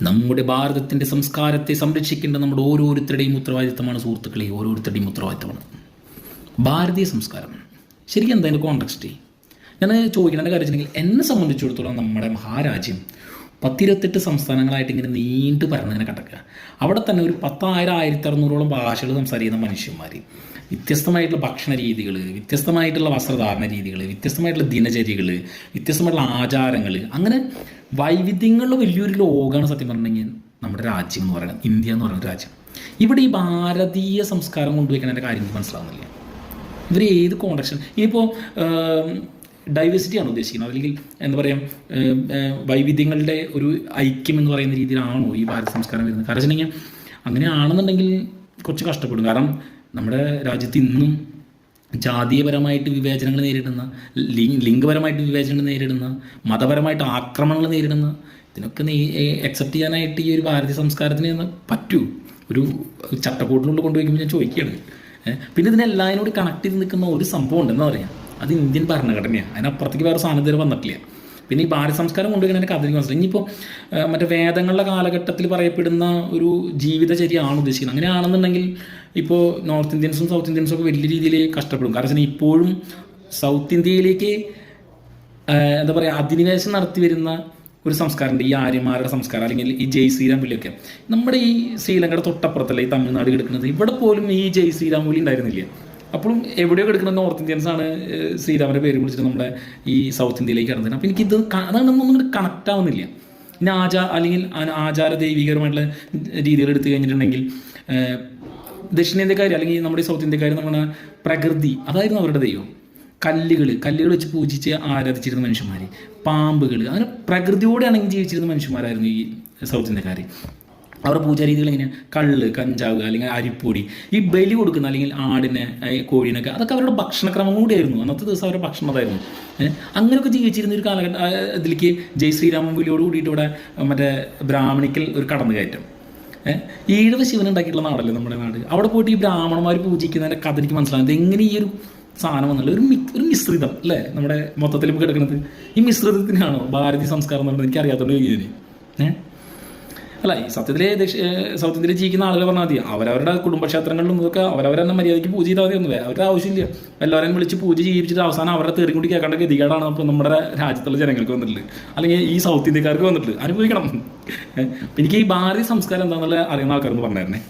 നമ്മുടെ ഭാരതത്തിൻ്റെ സംസ്കാരത്തെ സംരക്ഷിക്കേണ്ട നമ്മുടെ ഓരോരുത്തരുടെയും ഉത്തരവാദിത്തമാണ് സുഹൃത്തുക്കളെ, ഓരോരുത്തരുടെയും ഉത്തരവാദിത്തമാണ് ഭാരതീയ സംസ്കാരം. ശരിക്കും എന്താ അതിൻ്റെ കോൺടെക്സ്റ്റ്? ഞാൻ ചോദിക്കേണ്ട കാര്യം വെച്ചിട്ടുണ്ടെങ്കിൽ, എന്നെ സംബന്ധിച്ചിടത്തോളം നമ്മുടെ മഹാരാജ്യം 10-28 സംസ്ഥാനങ്ങളായിട്ട് ഇങ്ങനെ നീണ്ടു പറഞ്ഞിങ്ങനെ കിടക്കുക. അവിടെ തന്നെ ഒരു 10,000-1600 ഭാഷകൾ സംസാരിക്കുന്ന മനുഷ്യന്മാർ, വ്യത്യസ്തമായിട്ടുള്ള ഭക്ഷണ രീതികൾ, വ്യത്യസ്തമായിട്ടുള്ള വസ്ത്രധാരണ രീതികൾ, വ്യത്യസ്തമായിട്ടുള്ള ദിനചര്യകൾ, വ്യത്യസ്തമായിട്ടുള്ള ആചാരങ്ങൾ, അങ്ങനെ വൈവിധ്യങ്ങളുടെ വലിയൊരു ലോകമാണ് സത്യം പറഞ്ഞിട്ടുണ്ടെങ്കിൽ നമ്മുടെ രാജ്യം എന്ന് പറയുന്നത്, ഇന്ത്യ എന്ന് പറയുന്ന രാജ്യം. ഇവിടെ ഈ ഭാരതീയ സംസ്കാരം കൊണ്ടുവയ്ക്കുന്നതിൻ്റെ കാര്യം എനിക്ക് മനസ്സിലാവുന്നില്ല. ഇവർ ഏത് കോൺടെക്സ്റ്റ്, ഇനിയിപ്പോൾ ഡൈവേഴ്സിറ്റിയാണ് ഉദ്ദേശിക്കുന്നത്, അല്ലെങ്കിൽ എന്താ പറയുക, വൈവിധ്യങ്ങളുടെ ഒരു ഐക്യം എന്ന് പറയുന്ന രീതിയിലാണോ ഈ ഭാരത സംസ്കാരം വരുന്നത്? കാരണം വെച്ചിട്ടുണ്ടെങ്കിൽ അങ്ങനെയാണെന്നുണ്ടെങ്കിൽ കുറച്ച് കഷ്ടപ്പെടും. കാരണം നമ്മുടെ രാജ്യത്ത് ഇന്നും ജാതീയപരമായിട്ട് വിവേചനങ്ങൾ നേരിടുന്ന, ലിംഗപരമായിട്ട് വിവേചനങ്ങൾ നേരിടുന്ന, മതപരമായിട്ട് ആക്രമണങ്ങൾ നേരിടുന്ന, ഇതിനൊക്കെ അക്സെപ്റ്റ് ചെയ്യാനായിട്ട് ഈ ഒരു ഭാരതീയ സംസ്കാരത്തിന് പറ്റൂ? ഒരു ചട്ടക്കൂട്ടിനുള്ളിൽ കൊണ്ടുപോയിക്കുമ്പോൾ ഞാൻ ചോദിക്കുകയാണ്. പിന്നെ ഇതിനെല്ലാതിനോട് കണക്ട് ചെയ്ത് നിൽക്കുന്ന ഒരു സംഭവം ഉണ്ടെന്ന് പറയാം, അത് ഇന്ത്യൻ ഭരണഘടനയാണ്. അതിനപ്പുറത്തേക്ക് വേറെ സാധനം ഇതുവരെ വന്നിട്ടില്ല. പിന്നെ ഈ ഭാരത സംസ്കാരം കൊണ്ടുവയ്ക്കുന്ന കഥ എനിക്ക് മനസ്സിലായി. ഇനിയിപ്പോൾ മറ്റേ വേദങ്ങളുടെ കാലഘട്ടത്തിൽ പറയപ്പെടുന്ന ഒരു ജീവിതചര്യയാണ് ഉദ്ദേശിക്കുന്നത്. അങ്ങനെയാണെന്നുണ്ടെങ്കിൽ ഇപ്പോൾ നോർത്ത് ഇന്ത്യൻസും സൗത്ത് ഇന്ത്യൻസും ഒക്കെ വലിയ രീതിയിൽ കഷ്ടപ്പെടും. കാരണം വെച്ചാൽ ഇപ്പോഴും സൗത്ത് ഇന്ത്യയിലേക്ക് എന്താ പറയുക, അധിനിവേശം നടത്തി വരുന്ന ഒരു സംസ്കാരമുണ്ട്, ഈ ആര്യന്മാരുടെ സംസ്കാരം, അല്ലെങ്കിൽ ഈ ജയ് ശ്രീരാം വിളിയൊക്കെ. നമ്മുടെ ഈ ശ്രീലങ്കയുടെ തൊട്ടപ്പുറത്തല്ല ഈ തമിഴ്നാട് കിടക്കുന്നത്, ഇവിടെ പോലും ഈ ജയ് ശ്രീരാം വിളി ഉണ്ടായിരുന്നില്ല. അപ്പോഴും എവിടെയോ കിടക്കുന്നത് നോർത്ത് ഇന്ത്യൻസാണ് ശ്രീരാമൻ്റെ പേര് വിളിച്ചിട്ട് നമ്മുടെ ഈ സൗത്ത് ഇന്ത്യയിലേക്ക് കടന്നത്. അപ്പോൾ എനിക്കിത് അതൊന്നും കണക്റ്റ് ആവുന്നില്ല. പിന്നെ അല്ലെങ്കിൽ ആചാര ദൈവികരമായിട്ടുള്ള രീതികൾ എടുത്തു കഴിഞ്ഞിട്ടുണ്ടെങ്കിൽ ദക്ഷിണേന്ത്യക്കാർ അല്ലെങ്കിൽ നമ്മുടെ ഈ സൗത്ത് ഇന്ത്യക്കാർ നമ്മുടെ പ്രകൃതി, അതായിരുന്നു അവരുടെ ദൈവം. കല്ലുകൾ വെച്ച് പൂജിച്ച് ആരാധിച്ചിരുന്ന മനുഷ്യന്മാർ, പാമ്പുകൾ, അങ്ങനെ പ്രകൃതിയോടെ ആണെങ്കിൽ ജീവിച്ചിരുന്ന മനുഷ്യന്മാരായിരുന്നു ഈ സൗത്ത് ഇന്ത്യക്കാർ. അവരുടെ പൂജാരീതികൾ എങ്ങനെയാണ്? കള്ള്, കഞ്ചാവ്, അല്ലെങ്കിൽ അരിപ്പൊടി, ഈ ബലി കൊടുക്കുന്ന അല്ലെങ്കിൽ ആടിനെ, കോഴീനൊക്കെ, അതൊക്കെ അവരുടെ ഭക്ഷണക്രമം കൂടിയായിരുന്നു. അന്നത്തെ ദിവസം അവരുടെ ഭക്ഷണം അതായിരുന്നു. അങ്ങനെയൊക്കെ ജീവിച്ചിരുന്ന ഒരു കാലഘട്ടം ഇതിലേക്ക് ജയ് ശ്രീരാമൻ വിളിയോട് കൂടിയിട്ട് ഇവിടെ മറ്റേ ബ്രാഹ്മണിക്കൽ ഒരു കടന്നുകയറ്റം. ഈഴവ ശിവൻ ഉണ്ടാക്കിയിട്ടുള്ള നാടല്ലേ നമ്മുടെ നാട്. അവിടെ പോയിട്ട് ഈ ബ്രാഹ്മണന്മാർ പൂജിക്കുന്നതിൻ്റെ കഥ എനിക്ക് മനസ്സിലാകുന്നത് എങ്ങനെ ഈ ഒരു സാധനം വന്നുള്ള ഒരു മിശ്രിതം അല്ലേ നമ്മുടെ മൊത്തത്തിൽ കിടക്കുന്നത്. ഈ മിശ്രിതത്തിനാണോ ഭാരതീയ സംസ്കാരം എന്നുള്ളത് എനിക്കറിയാത്തതുകൊണ്ട് ചോദിക്കുന്നതിന്. അല്ല, ഈ സത്യത്തിലെ സൗത്ത് ഇന്ത്യയിൽ ജീവിക്കുന്ന ആളുകൾ പറഞ്ഞാൽ മതി, അവരവരുടെ കുടുംബക്ഷേത്രങ്ങളിലും ഇതൊക്കെ അവരവരെ മര്യാദയ്ക്ക് പൂജ ചെയ്താൽ മതി. ഒന്നും അവരുടെ ആവശ്യമില്ല. എല്ലാവരെയും വിളിച്ച് പൂജ ചെയ്യിപ്പിച്ചിട്ട് അവസാനം അവരുടെ തെറി കൂടി കേൾക്കേണ്ട ഗതികേടാണ് ഇപ്പോൾ നമ്മുടെ രാജ്യത്തുള്ള ജനങ്ങൾക്ക് വന്നിട്ടുള്ളത്, അല്ലെങ്കിൽ ഈ സൗത്ത് ഇന്ത്യക്കാർക്ക് വന്നിട്ടുള്ളത്. അനുഭവിക്കണം. എനിക്ക് ഈ ഭാരതീയ സംസ്കാരം എന്താണെന്നുള്ള അറിയുന്ന ആൾക്കാരെന്ന് പറഞ്ഞായിരുന്നേ.